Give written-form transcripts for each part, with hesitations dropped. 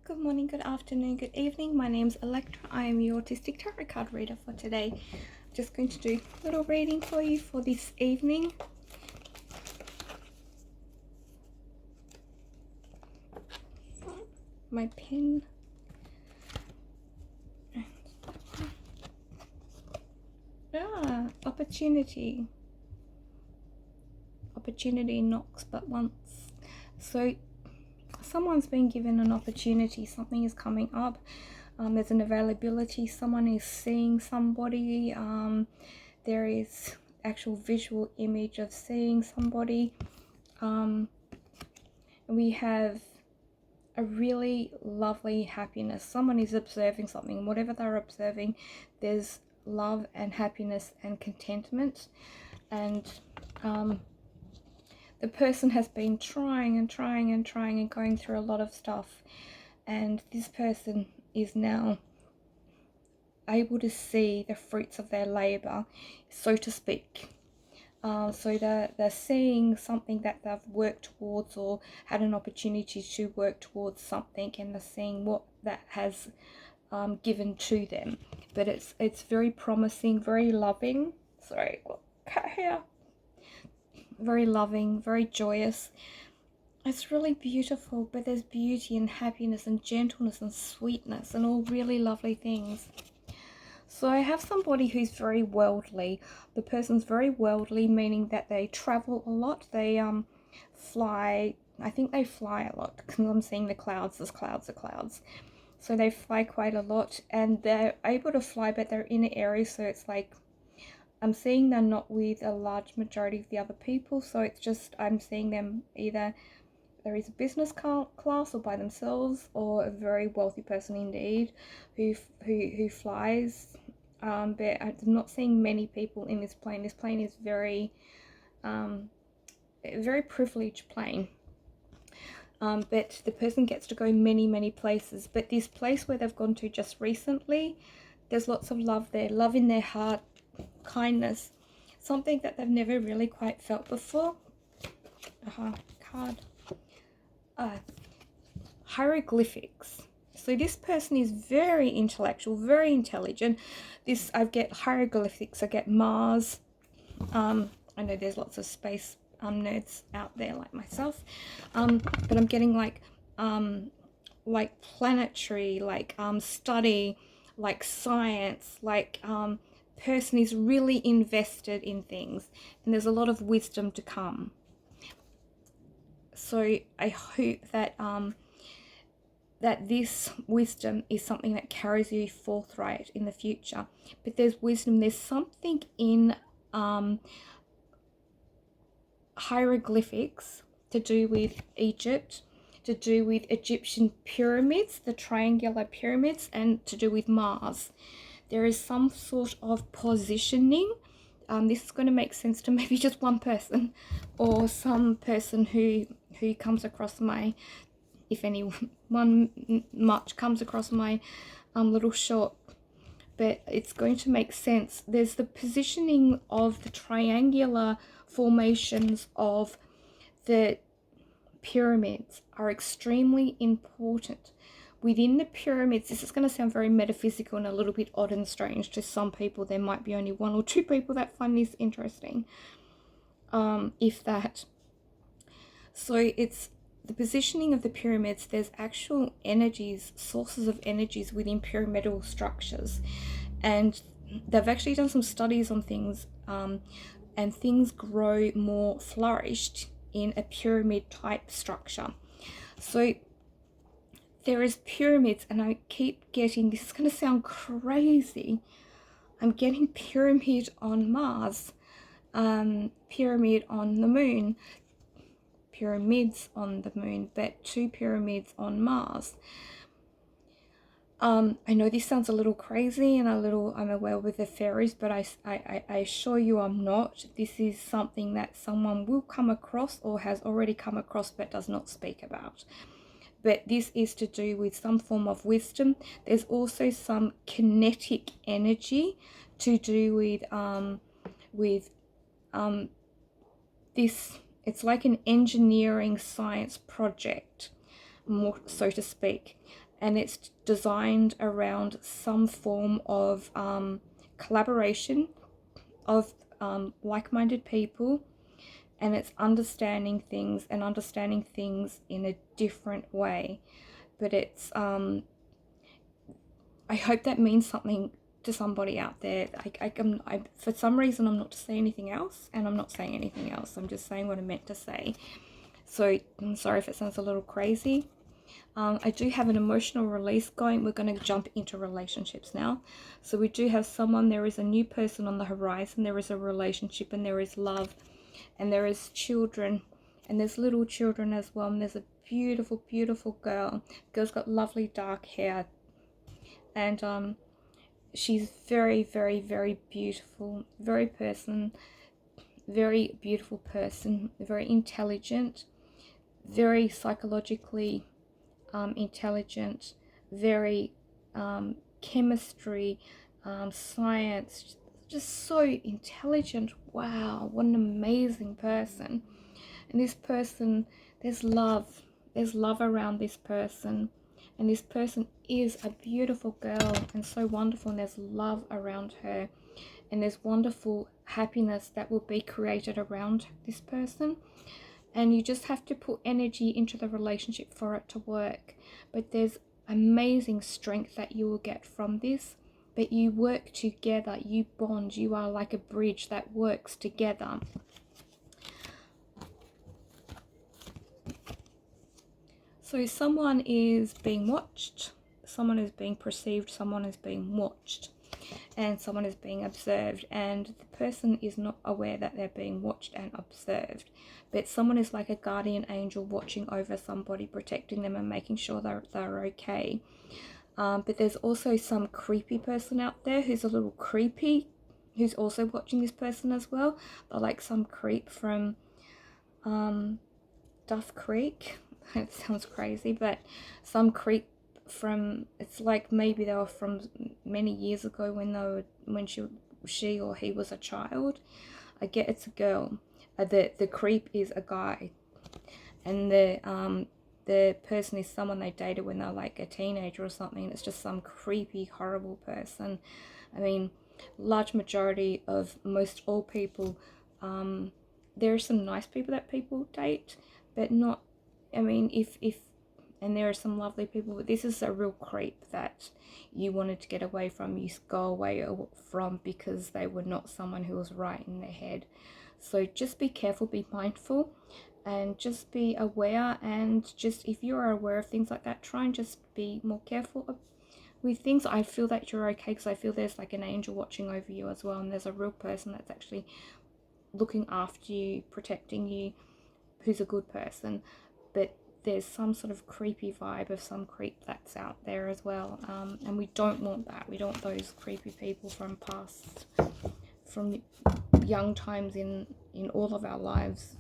Good morning, good afternoon, good evening. My name's Electra. I am your Autistic Tarot card reader for today. Just going to do a little reading for you for this evening. My pen. Opportunity. Opportunity knocks but once. So someone's been given an opportunity. Something is coming up. There's an availability. Someone is seeing somebody. There is actual visual image of seeing somebody. We have a really lovely happiness. Someone is observing something. Whatever they're observing, there's love and happiness and contentment. And the person has been trying and going through a lot of stuff. And this person is now able to see the fruits of their labor, so to speak. So they're seeing something that they've worked towards or had an opportunity to work towards something, and they're seeing what that has given to them. But it's very promising, very loving. Sorry, cut here. Very loving, very joyous. It's really beautiful, but there's beauty and happiness and gentleness and sweetness and all really lovely things. So I have somebody who's very worldly. The person's very worldly, meaning that they travel a lot. They fly. I think they fly a lot because I'm seeing the clouds. There's clouds of clouds. So they fly quite a lot, and they're able to fly, but they're in an area, so it's like I'm seeing they're not with a large majority of the other people. So it's just I'm seeing them either there is a business class or by themselves, or a very wealthy person indeed who flies. But I'm not seeing many people in this plane. This plane is very very privileged plane. But the person gets to go many places. But this place where they've gone to just recently, there's lots of love there, love in their heart, kindness, something that they've never really quite felt before. Card. Hieroglyphics. So this person is very intellectual, very intelligent. I get hieroglyphics. I get Mars. I know there's lots of space nerds out there like myself, but I'm getting like planetary, study, like science, person is really invested in things, and there's a lot of wisdom to come. So I hope that that this wisdom is something that carries you forthright in the future. But there's wisdom. There's something in hieroglyphics to do with Egypt, to do with Egyptian pyramids, the triangular pyramids, and to do with Mars. There is some sort of positioning. This is going to make sense to maybe just one person, or some person who comes across my, if anyone much comes across my little short, but it's going to make sense. There's the positioning of the triangular formations of the pyramids are extremely important. Within the pyramids, this is going to sound very metaphysical and a little bit odd and strange to some people. There might be only one or two people that find this interesting, if that. So it's the positioning of the pyramids. There's actual energies, sources of energies within pyramidal structures, and they've actually done some studies on things, and things grow more flourished in a pyramid type structure. So there is pyramids, and I keep getting, this is going to sound crazy, I'm getting pyramid on Mars, pyramid on the moon, pyramids on the moon, but two pyramids on Mars. I know this sounds a little crazy and I'm aware with the fairies, but I assure you I'm not. This is something that someone will come across or has already come across but does not speak about. But this is to do with some form of wisdom. There's also some kinetic energy to do with this. It's like an engineering science project, more so to speak. and it's designed around some form of collaboration of like-minded people, and it's understanding things in a different way. But it's I hope that means something to somebody out there. For some reason I'm not to say anything else, and I'm not saying anything else. I'm just saying what I meant to say. So I'm sorry if it sounds a little crazy. I do have an emotional release going. We're going to jump into relationships now. So we do have someone, there is a new person on the horizon, there is a relationship, and there is love, and there is children, and there's little children as well, and there's a beautiful, beautiful girl. Girl's got lovely dark hair, and she's very, very, very beautiful, very beautiful person, very intelligent, very psychologically intelligent, very chemistry, science, just so intelligent. Wow, what an amazing person. And this person, there's love around this person, and this person is a beautiful girl and so wonderful, and there's love around her, and there's wonderful happiness that will be created around this person. And you just have to put energy into the relationship for it to work. But there's amazing strength that you will get from this. But you work together, you bond, you are like a bridge that works together. So someone is being watched, someone is being perceived, someone is being watched, and someone is being observed, and the person is not aware that they're being watched and observed. But someone is like a guardian angel watching over somebody, protecting them and making sure they're okay. But there's also some creepy person out there who's a little creepy, who's also watching this person as well. They're like some creep from Duff Creek. It sounds crazy, but some creep from, it's like maybe they were from many years ago when she or he was a child. I get it's a girl. The creep is a guy, and the person is someone they dated when they're like a teenager or something. It's just some creepy, horrible person. I mean, large majority of most all people, there are some nice people that people date, but not, I mean, if and there are some lovely people, but this is a real creep that you wanted to get away from, you go away from, because they were not someone who was right in their head. So just be careful, be mindful, and just be aware. And just, if you are aware of things like that, try and just be more careful with things. I feel that you're okay, because I feel there's like an angel watching over you as well, and there's a real person that's actually looking after you, protecting you, who's a good person. But there's some sort of creepy vibe of some creep that's out there as well, and we don't want that. We don't want those creepy people from past, from young times in all of our lives.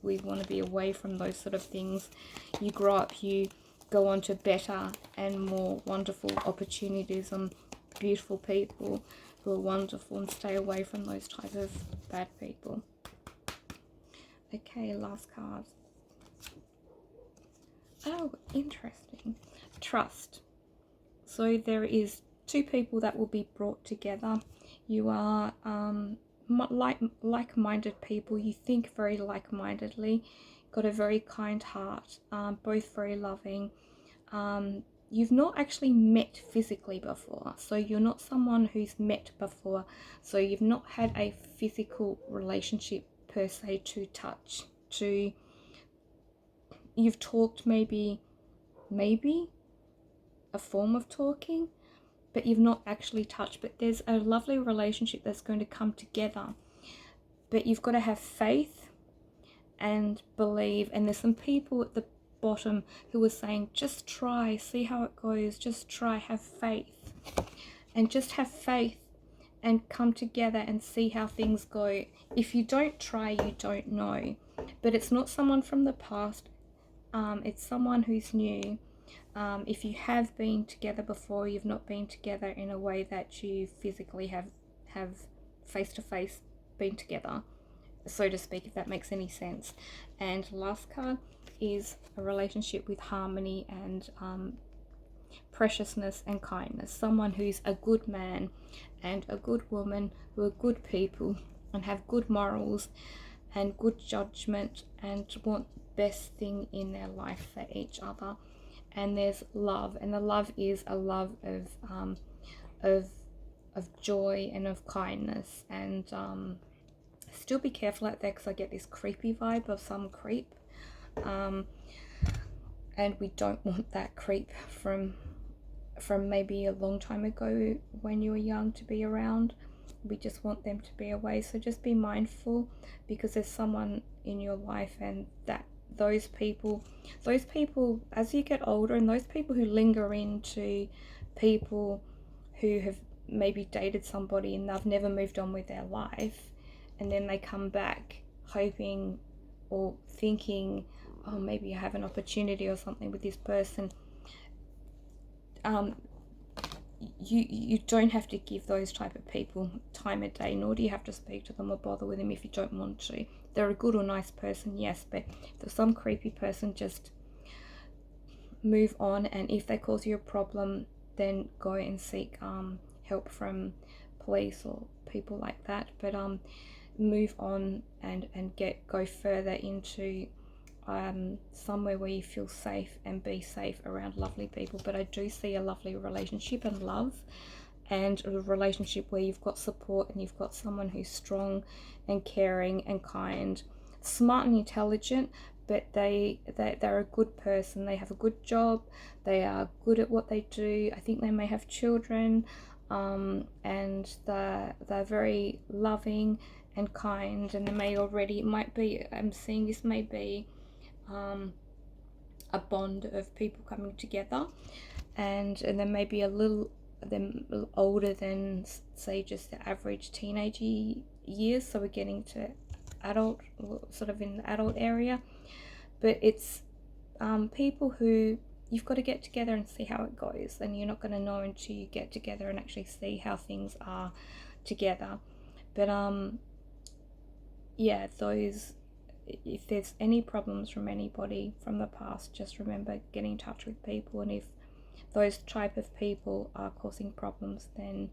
We want to be away from those sort of things. You grow up, you go on to better and more wonderful opportunities and beautiful people who are wonderful, and stay away from those type of bad people. Okay, last card. Oh, interesting. Trust. So there is two people that will be brought together. You are like-minded people. You think very like-mindedly. Got a very kind heart. Both very loving. You've not actually met physically before, so you're not someone who's met before. So you've not had a physical relationship per se to touch. You've talked, maybe a form of talking, but you've not actually touched. But there's a lovely relationship that's going to come together, but you've got to have faith and believe. And there's some people at the bottom who are saying, just try, see how it goes, just try, have faith, and just have faith and come together and see how things go. If you don't try, you don't know. But it's not someone from the past, it's someone who's new. If you have been together before, you've not been together in a way that you physically have face to face been together, so to speak, if that makes any sense. And last card is a relationship with harmony and preciousness and kindness. Someone who's a good man and a good woman, who are good people and have good morals and good judgment and want best thing in their life for each other. And there's love, and the love is a love of joy and of kindness. And still be careful out there, because I get this creepy vibe of some creep, and we don't want that creep from maybe a long time ago when you were young to be around. We just want them to be away. So just be mindful, because there's someone in your life, and that those people as you get older, and those people who linger into people who have maybe dated somebody and they've never moved on with their life, and then they come back hoping or thinking, oh, maybe I have an opportunity or something with this person. You don't have to give those type of people time of day, nor do you have to speak to them or bother with them if you don't want to. They're a good or nice person, yes, but if there's some creepy person, just move on. And if they cause you a problem, then go and seek help from police or people like that. But move on and go further into somewhere where you feel safe, and be safe around lovely people. But I do see a lovely relationship and love, and a relationship where you've got support, and you've got someone who's strong and caring and kind, smart and intelligent, but they're a good person. They have a good job, they are good at what they do. I think they may have children, and they're very loving and kind, and they may already, it might be, I'm seeing this may be a bond of people coming together, and there may be a little older than, say, just the average teenage years, so we're getting to adult, sort of in the adult area. But it's people who you've got to get together and see how it goes, and you're not going to know until you get together and actually see how things are together. But yeah, those, if there's any problems from anybody from the past, just remember getting in touch with people. And if those type of people are causing problems, then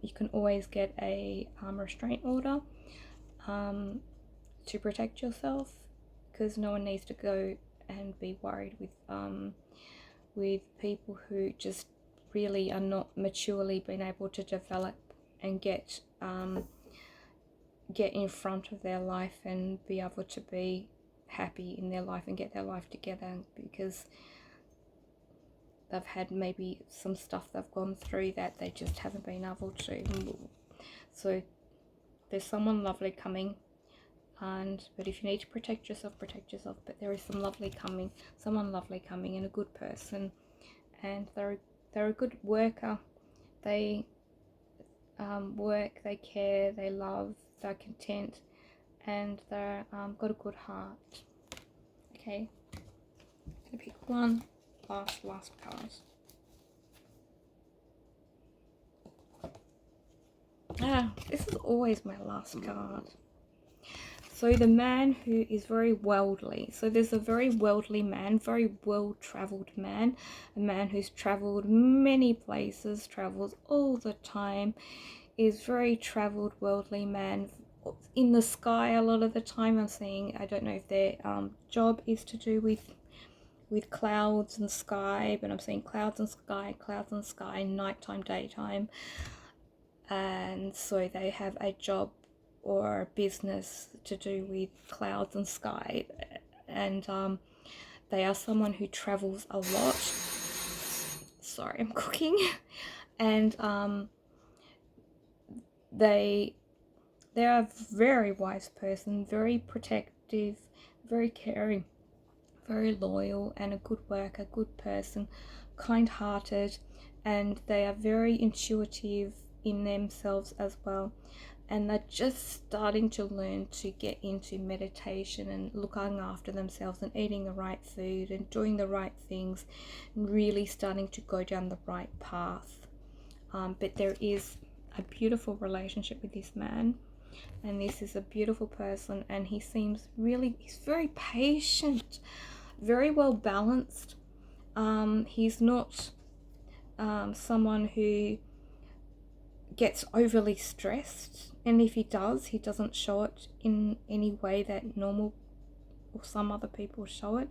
you can always get a restraint order to protect yourself, because no one needs to go and be worried with people who just really are not maturely being able to develop and get in front of their life and be able to be happy in their life and get their life together, because they've had maybe some stuff they've gone through that they just haven't been able to. So there's someone lovely coming, but if you need to protect yourself, but there is someone lovely coming, and a good person, and they're a good worker. They work, they care, they love, they're content, and they're got a good heart. Okay, I'm gonna pick one last card. This is always my last card. So the man who is very worldly. So there's a very worldly man, very well-traveled man, a man who's traveled many places, travels all the time, is very traveled, worldly man, in the sky a lot of the time. I'm seeing, I don't know if their job is to do with clouds and sky, but I'm seeing clouds and sky, nighttime, daytime. And so they have a job or a business to do with clouds and sky, and they are someone who travels a lot. Sorry, I'm cooking. And they're a very wise person, very protective, very caring, very loyal, and a good worker, good person, kind-hearted, and they are very intuitive in themselves as well. And they're just starting to learn to get into meditation and looking after themselves and eating the right food and doing the right things, and really starting to go down the right path. But there is a beautiful relationship with this man, and this is a beautiful person, and he seems he's very patient, very well balanced. He's not someone who gets overly stressed, and if he does, he doesn't show it in any way that normal or some other people show it.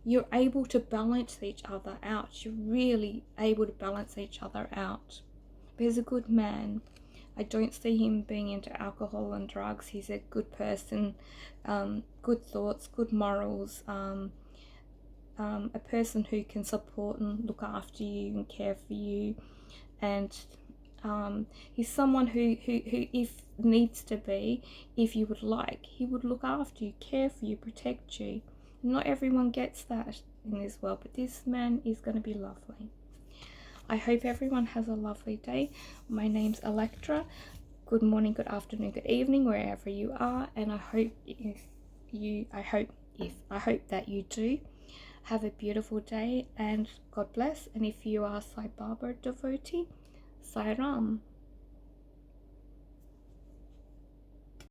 You're able to balance each other out. You're really able to balance each other out. But he's a good man. I don't see him being into alcohol and drugs. He's a good person, good thoughts, good morals, a person who can support and look after you and care for you. And he's someone who if needs to be, if you would like, he would look after you, care for you, protect you. Not everyone gets that in this world, but this man is going to be lovely. I hope everyone has a lovely day. My name's Electra. Good morning, good afternoon, good evening, wherever you are, and I hope that you do have a beautiful day, and God bless. And if you are Sai Baba devotee, Sai Ram.